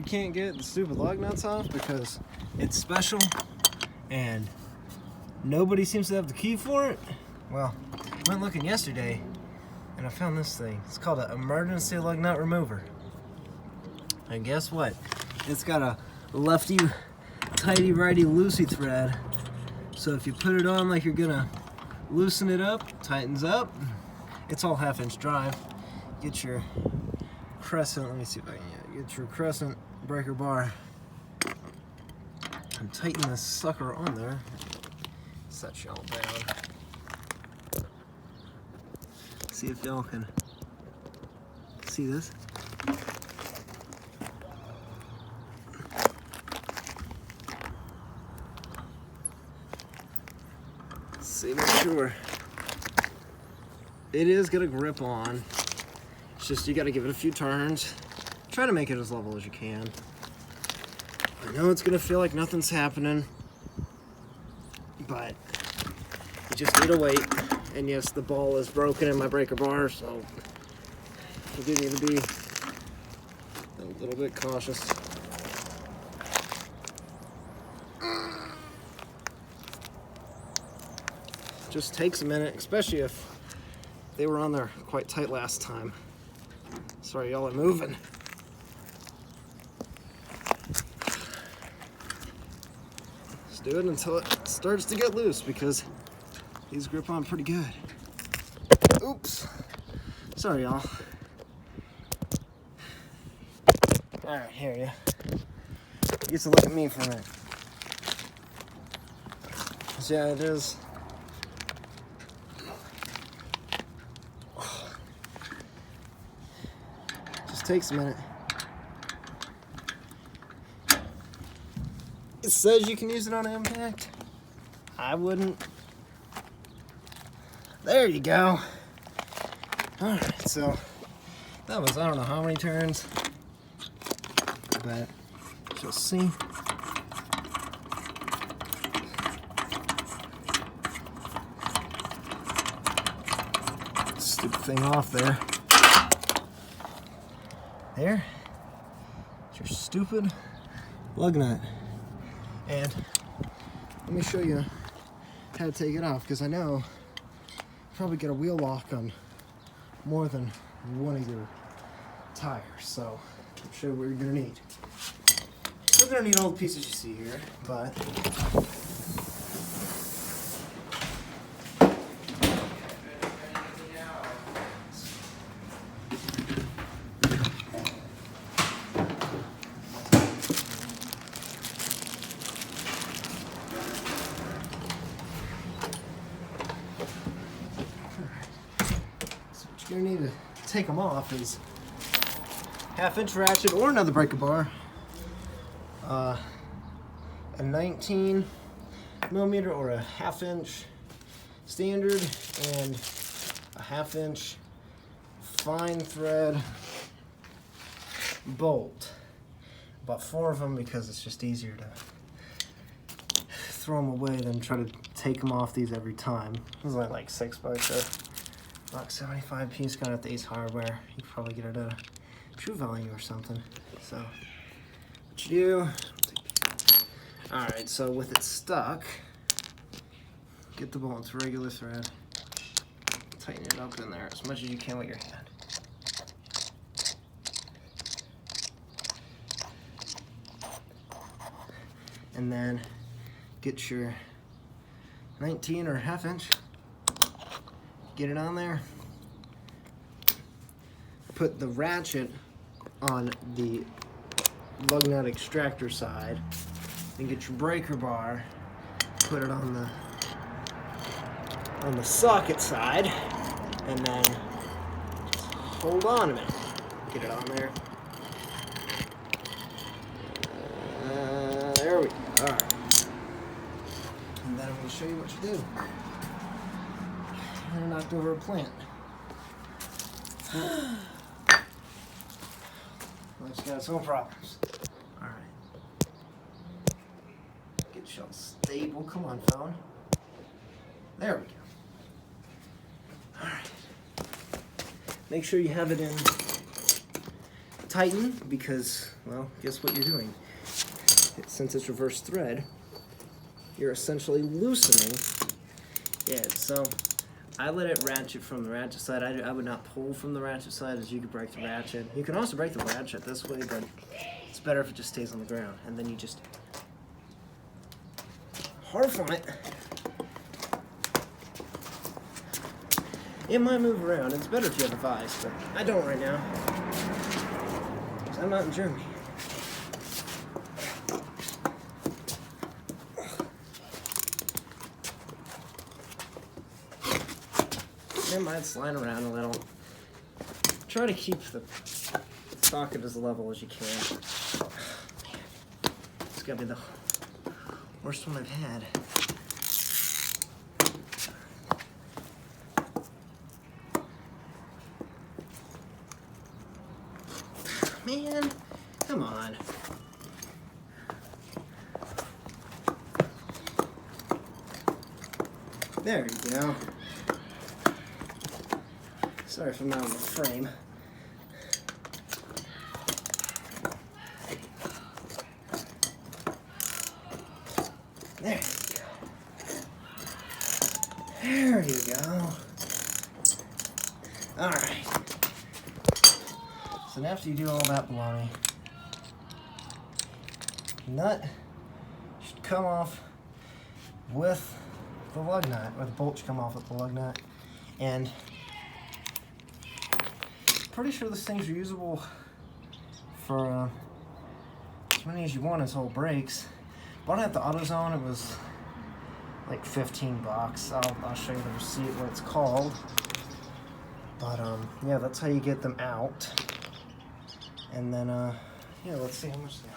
can't get the stupid lug nuts off because it's special and nobody seems to have the key for it, well, I went looking yesterday and I found this thing. It's called an emergency lug nut remover. And guess what? It's got a lefty, tighty, righty, loosey thread. So if you put it on like you're gonna loosen it up, tightens up. It's all 1/2 inch drive. Get your crescent, let me see if I can get your crescent breaker bar and tighten this sucker on there. Set y'all down. See if y'all can see this. See, make sure it is gonna grip on. It's just you gotta give it a few turns. Try to make it as level as you can. I know it's gonna feel like nothing's happening, but you just need to wait. And yes, the ball is broken in my breaker bar, so we do need to be a little bit cautious. Just takes a minute, especially if they were on there quite tight last time. Sorry, y'all are moving. Just do it until it starts to get loose because these grip on pretty good. Oops. Sorry, y'all. Alright, here you. Get to look at me for a minute. So yeah, it is. Just takes a minute. It says you can use it on impact. I wouldn't. There you go. Alright, so that was, I don't know how many turns, but you'll see. Stupid thing off there. There. It's your stupid lug nut. And let me show you how to take it off, because I know you probably get a wheel lock on more than one of your tires. So I'll show you what you're gonna need. We're gonna need all the pieces you see here, but you're gonna need to take them off is 1/2 inch ratchet or another breaker bar, a 19 millimeter or a 1/2 inch standard, and a 1/2 inch fine thread bolt. About 4 of them because it's just easier to throw them away than try to take them off these every time. It was only like $6 $1.75 piece. Got it at the Ace Hardware. You could probably get it at a True Value or something. So what you do, alright, so with it stuck, get the bolt into regular thread, tighten it up in there as much as you can with your hand. And then get your 19 or 1/2 inch, get it on there, put the ratchet on the lug nut extractor side, then get your breaker bar, put it on the socket side, and then hold on a minute, get it on there. There we go. All right. And then I'm going to show you what you do. I knocked over a plant. Life's got its own problems. Alright. Get y'all stable. Come on, phone. There we go. Alright. Make sure you have it in tight tighten because, well, guess what you're doing? Since it's reverse thread, you're essentially loosening it. So I let it ratchet from the ratchet side. I would not pull from the ratchet side, as you could break the ratchet. You can also break the ratchet this way, but it's better if it just stays on the ground. And then you just harp on it. It might move around. It's better if you have a vise, but I don't right now, because I'm not in Germany. It might slide around a little. Try to keep the socket as level as you can. It's gotta be the worst one I've had. Man, come on. There you go. Sorry if I'm not in the frame. There you go. There you go. All right. So now after you do all that baloney, nut should come off with the lug nut, or the bolt should come off with the lug nut. And pretty sure this thing's reusable for as many as you want until it breaks. Bought it at the AutoZone. It was like 15 bucks. I'll show you the receipt, what it's called. But yeah, that's how you get them out. And then yeah, let's see how much they are.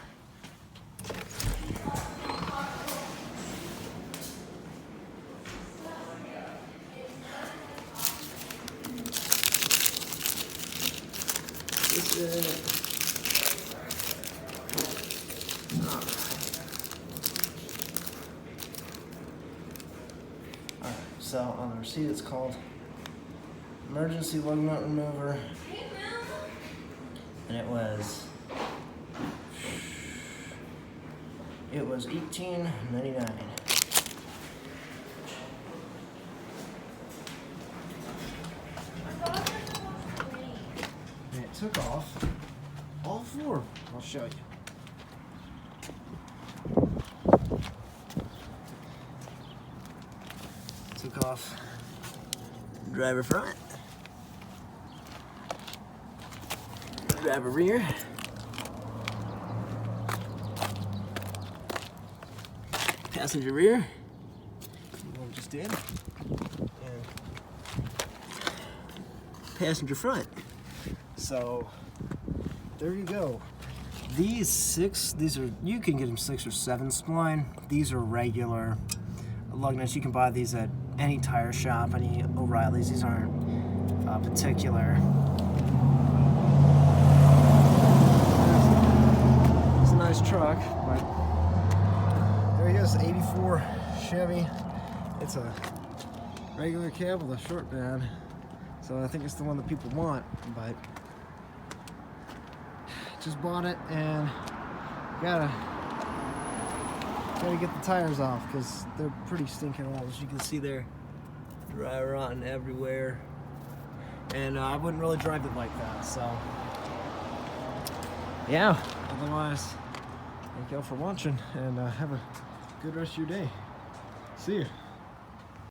This is Alright, so on the receipt it's called Emergency Lug Nut Remover. And it was $18.99. And it took off all four. I'll show you. Took off driver front, driver rear, passenger rear, what we just did, and passenger front. So there you go. These are, you can get them 6 or 7 spline. These are regular lug nuts. You can buy these at any tire shop, any O'Reilly's. These aren't particular. It's a nice truck, but there he is, 84 Chevy. It's a regular cab with a short bed, so I think it's the one that people want, but just bought it and gotta get the tires off because they're pretty stinking old. As you can see, they're dry rotten everywhere, and I wouldn't really drive it like that. So yeah, otherwise, thank y'all for watching, and have a good rest of your day. See you.